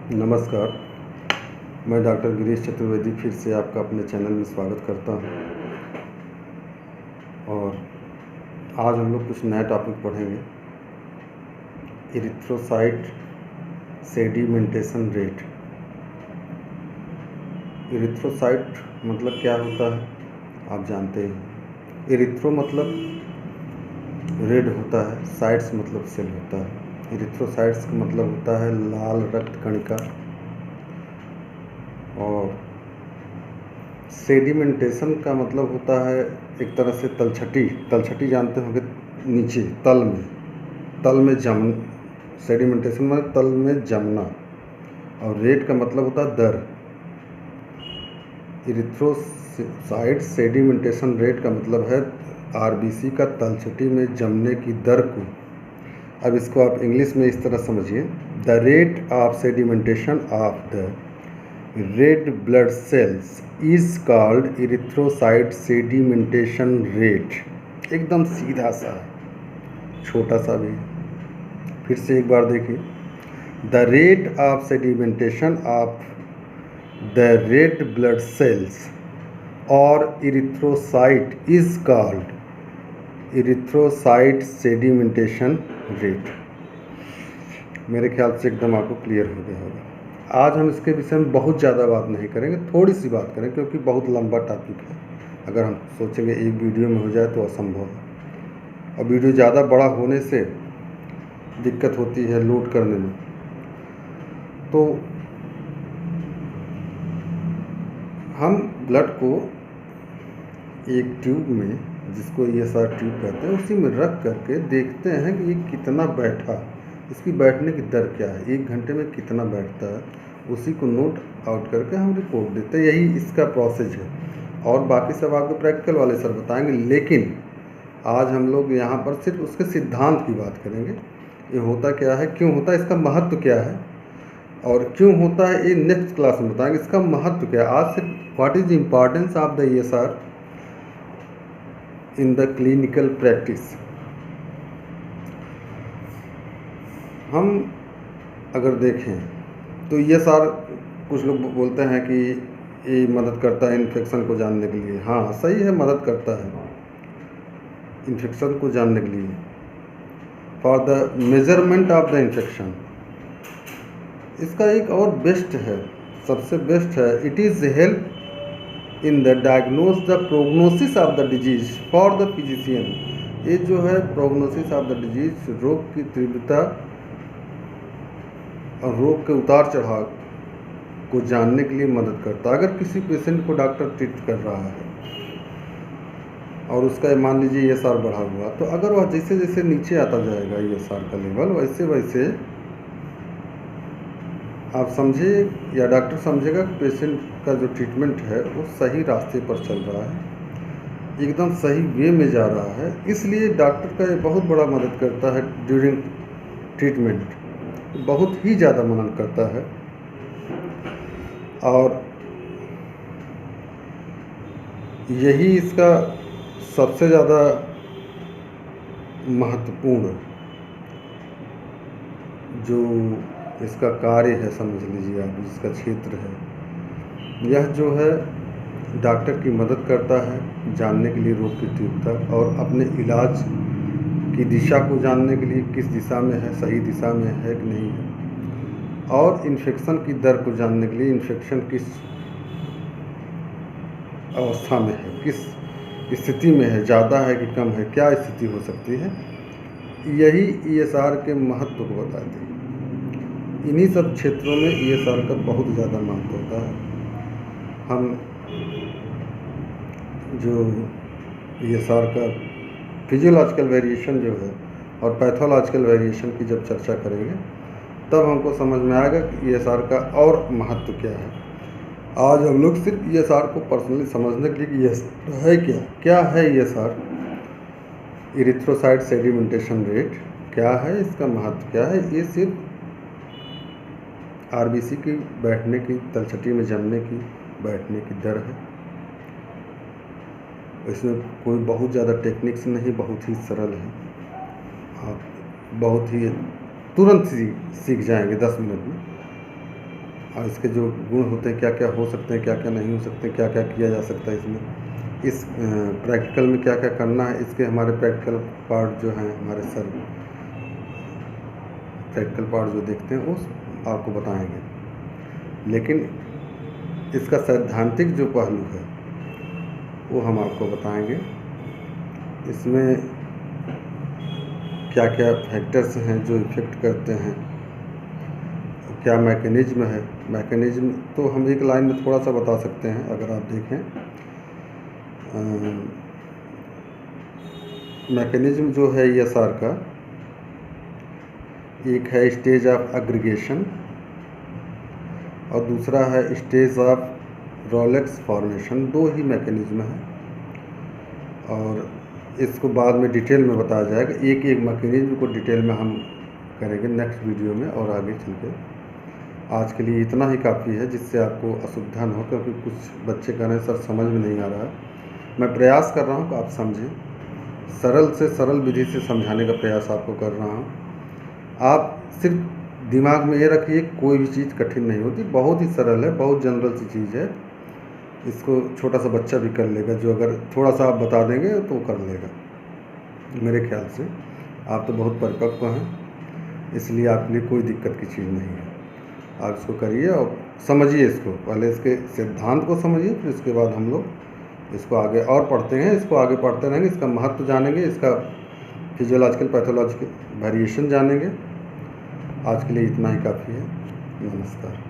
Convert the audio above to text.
नमस्कार। मैं डॉक्टर गिरीश चतुर्वेदी फिर से आपका अपने चैनल में स्वागत करता हूं। और आज हम लोग कुछ नया टॉपिक पढ़ेंगे, इरिथ्रोसाइट सेडिमेंटेशन रेट। इरिथ्रोसाइट मतलब क्या होता है आप जानते हैं। इरिथ्रो मतलब रेड होता है, साइट्स मतलब सेल होता है। इरिथ्रोसाइट्स का मतलब होता है लाल रक्त कणिका, और सेडिमेंटेशन का मतलब होता है एक तरह से तलछटी जानते होंगे, नीचे तल में जम। सेडिमेंटेशन मतलब तल में जमना, और रेट का मतलब होता है दर। इरिथ्रोसाइट सेडिमेंटेशन रेट का मतलब है आरबीसी का तलछटी में जमने की दर को। अब इसको आप इंग्लिश में इस तरह समझिए, the rate of sedimentation of the red blood sales is called erythrocyte sedimentation rate. एकदम सीधा सा, छोटा सा भी। फिर से एक बार देखिए, the rate of sedimentation of the red blood cells और erythrocyte is called erythrocyte sedimentation rate. मेरे ख्याल से एकदम आपको क्लियर हो गया होगा। आज हम इसके विषय में बहुत ज़्यादा बात नहीं करेंगे, थोड़ी सी बात करें, क्योंकि बहुत लंबा टॉपिक है। अगर हम सोचेंगे एक वीडियो में हो जाए तो असंभव है, और वीडियो ज़्यादा बड़ा होने से दिक्कत होती है लोड करने में। तो हम ब्लड को एक ट्यूब में, जिसको ESR ट्यूब कहते हैं, उसी में रख करके देखते हैं कि ये कितना बैठा, इसकी बैठने की दर क्या है, 1 घंटे में कितना बैठता है, उसी को नोट आउट करके हम रिपोर्ट देते हैं। यही इसका प्रोसेस है, और बाकी सब आपको प्रैक्टिकल वाले सर बताएंगे। लेकिन आज हम लोग यहाँ पर सिर्फ उसके सिद्धांत की बात करेंगे। ये होता क्या है, क्यों होता है, इसका महत्व क्या है, और क्यों होता है, ये नेक्स्ट क्लास में बताएंगे। इसका महत्व क्या है। आज सिर्फ what is importance of the ESR in the clinical practice. हम अगर देखें तो ESR, कुछ लोग बोलते हैं कि ये मदद करता है इन्फेक्शन को जानने के लिए। हाँ सही है, मदद करता है इन्फेक्शन को जानने के लिए, for the measurement of the infection. इसका एक और बेस्ट है, सबसे बेस्ट है, it is help in the diagnose the prognosis of the disease for the physician. ये जो है प्रोग्नोसिस ऑफ द डिजीज, रोग की तीव्रता और रोग के उतार चढ़ाव को जानने के लिए मदद करता है। अगर किसी पेशेंट को डॉक्टर ट्रीट कर रहा है और उसका मान लीजिए ESR बढ़ा हुआ, तो अगर वह जैसे जैसे नीचे आता जाएगा ESR का लेवल, वैसे वैसे आप समझे या डॉक्टर समझेगा कि पेशेंट का जो ट्रीटमेंट है वो सही रास्ते पर चल रहा है, एकदम सही वे में जा रहा है। इसलिए डॉक्टर का ये बहुत बड़ा मदद करता है ड्यूरिंग ट्रीटमेंट, बहुत ही ज़्यादा मदद करता है। और यही इसका सबसे ज़्यादा महत्वपूर्ण जो इसका कार्य है, समझ लीजिए आप, जिसका क्षेत्र है, यह जो है डॉक्टर की मदद करता है जानने के लिए रोग की तीव्रता, और अपने इलाज की दिशा को जानने के लिए किस दिशा में है, सही दिशा में है कि नहीं है, और इन्फेक्शन की दर को जानने के लिए इन्फेक्शन किस अवस्था में है, किस स्थिति में है, ज़्यादा है कि कम है, क्या स्थिति हो सकती है। यही ESR के महत्व को बताती है। इन्हीं सब क्षेत्रों में ESR का बहुत ज़्यादा महत्व होता है। हम जो ESR का फिजियोलॉजिकल वेरिएशन जो है और पैथोलॉजिकल वेरिएशन की जब चर्चा करेंगे, तब हमको समझ में आएगा कि ESR का और महत्व क्या है। आज हम लोग सिर्फ ESR को पर्सनली समझने के लिए, ESR है क्या है ESR, इरिथ्रोसाइट सेडिमेंटेशन रेट क्या है, इसका महत्व क्या है। ये सिर्फ आरबीसी की बैठने की, तलछटी में जमने की बैठने की दर है। इसमें कोई बहुत ज़्यादा टेक्निक्स नहीं, बहुत ही सरल है, आप बहुत ही तुरंत सीख जाएंगे 10 मिनट में। और इसके जो गुण होते हैं, क्या क्या हो सकते हैं, क्या क्या नहीं हो सकते, क्या क्या किया जा सकता है इसमें, इस प्रैक्टिकल में क्या क्या करना है, इसके हमारे प्रैक्टिकल पार्ट जो हैं हमारे सर प्रैक्टिकल पार्ट जो देखते हैं उस आपको बताएंगे। लेकिन इसका सैद्धांतिक जो पहलू है वो हम आपको बताएंगे। इसमें क्या क्या फैक्टर्स हैं जो इफ़ेक्ट करते हैं, क्या मैकेनिज्म है। मैकेनिज्म तो हम एक लाइन में थोड़ा सा बता सकते हैं। अगर आप देखें मैकेनिज्म जो है ESR का, एक है स्टेज ऑफ एग्रीगेशन और दूसरा है स्टेज ऑफ रोलेक्स फॉर्मेशन। दो ही मैकेनिज्म है और इसको बाद में डिटेल में बताया जाएगा। एक एक मैकेनिज्म को डिटेल में हम करेंगे नेक्स्ट वीडियो में और आगे चल के। आज के लिए इतना ही काफ़ी है जिससे आपको असुविधा न हो, क्योंकि कुछ बच्चे कह रहे हैं सर समझ में नहीं आ रहा है। मैं प्रयास कर रहा हूँ कि आप समझें, सरल से सरल विधि से समझाने का प्रयास आपको कर रहा हूँ। आप सिर्फ दिमाग में ये रखिए कोई भी चीज़ कठिन नहीं होती, बहुत ही सरल है, बहुत जनरल सी चीज़ है। इसको छोटा सा बच्चा भी कर लेगा, जो अगर थोड़ा सा आप बता देंगे तो वो कर लेगा। मेरे ख्याल से आप तो बहुत परिपक्व हैं, इसलिए आपके लिए कोई दिक्कत की चीज़ नहीं है। आप इसको करिए और समझिए इसको, पहले इसके सिद्धांत को समझिए, फिर इसके बाद हम लोग इसको आगे और पढ़ते हैं। इसको आगे पढ़ते रहेंगे, इसका महत्व जानेंगे, इसका फिजियोलॉजिकल पैथोलॉजिकल वेरिएशन जानेंगे। आज के लिए इतना ही काफ़ी है। नमस्कार।